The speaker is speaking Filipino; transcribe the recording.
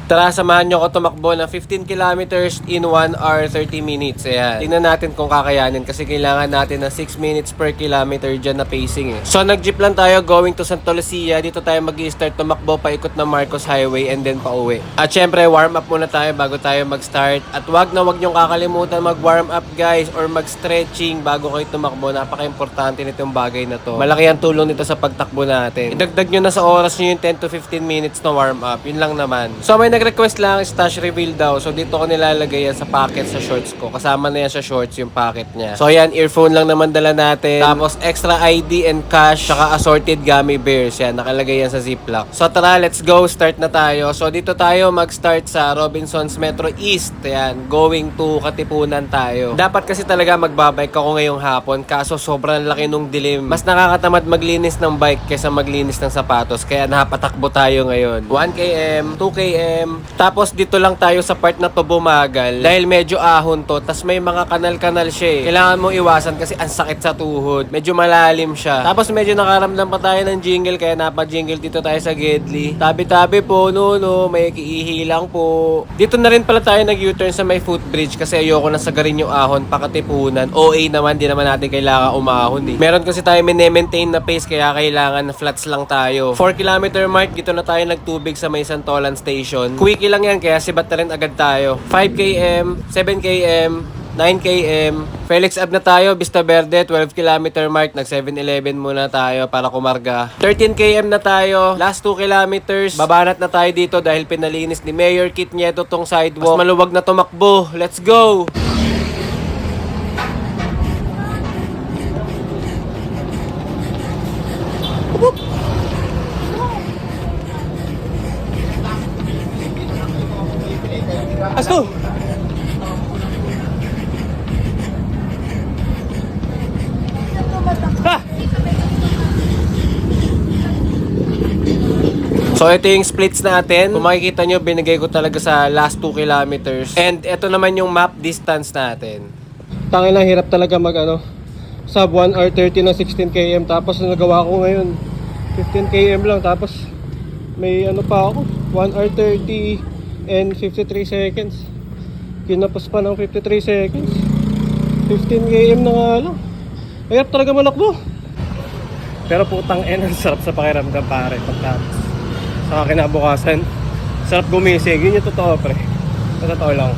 Tara, samahan nyo ako tumakbo ng 15 kilometers in 1 hour 30 minutes. Ayan. Tingnan natin kung kakayanin kasi kailangan natin ng 6 minutes per kilometer dyan na pacing eh. So nag-jeep lang tayo going to Santa Lucia. Dito tayo mag-i-start tumakbo paikot ng Marcos Highway and then pauwi. At syempre warm up muna tayo bago tayo mag-start. At wag nyong kakalimutan mag-warm up guys or mag-stretching bago kayo tumakbo. Napaka-importante nitong bagay na to. Malaki ang tulong nito sa pagtakbo natin. Idagdag nyo na sa oras nyo yung 10 to 15 minutes na warm up. Yun lang naman. So may nag-request lang stash reveal daw. So dito ko nilalagay yan sa pocket sa shorts ko. Kasama na yan sa shorts yung pocket niya. So yan, earphone lang naman dala natin. Tapos extra ID and cash, saka assorted gummy bears. Yan, nakalagay yan sa ziplock. So tara, let's go. Start na tayo. So dito tayo mag-start sa Robinsons Metro East. Yan, going to Katipunan tayo. Dapat kasi talaga magbabike ako ngayong hapon. Kaso sobrang laki nung dilim. Mas nakakatamad maglinis ng bike kaysa maglinis ng sapatos. Kaya napatakbo tayo ngayon. 1 km, 2 km. Tapos dito lang tayo sa part na to bumagal dahil medyo ahon to. Tas may mga kanal-kanal siya eh. Kailangan mo iwasan kasi ang sakit sa tuhod. Medyo malalim siya. Tapos medyo nakaramdam pa tayo ng jingle kaya napa-jingle dito tayo sa Gedli. Tabi-tabi po, no, may kiihilang po. Dito na rin pala tayo nag-U-turn sa may footbridge kasi ayoko na sagarin yung ahon pa Katipunan. OA naman, di naman natin kailangan umahon eh. Meron kasi tayo maintain na pace kaya kailangan flats lang tayo. 4 kilometer mark, dito na tayo nagtubig sa may Santolan Station. Quickie lang yan kaya sibat na rin agad tayo. 5 km, 7 km, 9 km. Felix Ave na tayo, Vista Verde, 12 kilometer mark. Nag 7-Eleven muna tayo para kumarga. 13 km na tayo, last 2 kilometers. Babanat na tayo dito dahil pinalinis ni Mayor Kit Nieto tong sidewalk. Mas maluwag na tumakbo. Let's go! Let's go! So ito yung splits natin. Kung makikita nyo, binigay ko talaga sa last 2 kilometers. And ito naman yung map distance natin. Tangin lang, hirap talaga sub 1 hour 30 na 16 km. Tapos nagawa ko ngayon 15 km lang. Tapos may pa ako 1 hour 30 and 53 seconds. Kinapos pa ng 53 seconds. 15 km na nga lang. Hirap talaga malakbo. Pero putang sarap sa pakiramdam pare. Pagkatapos sa kinabukasan, sarap gumising. Yun yung totoo pre. Sa totoo lang.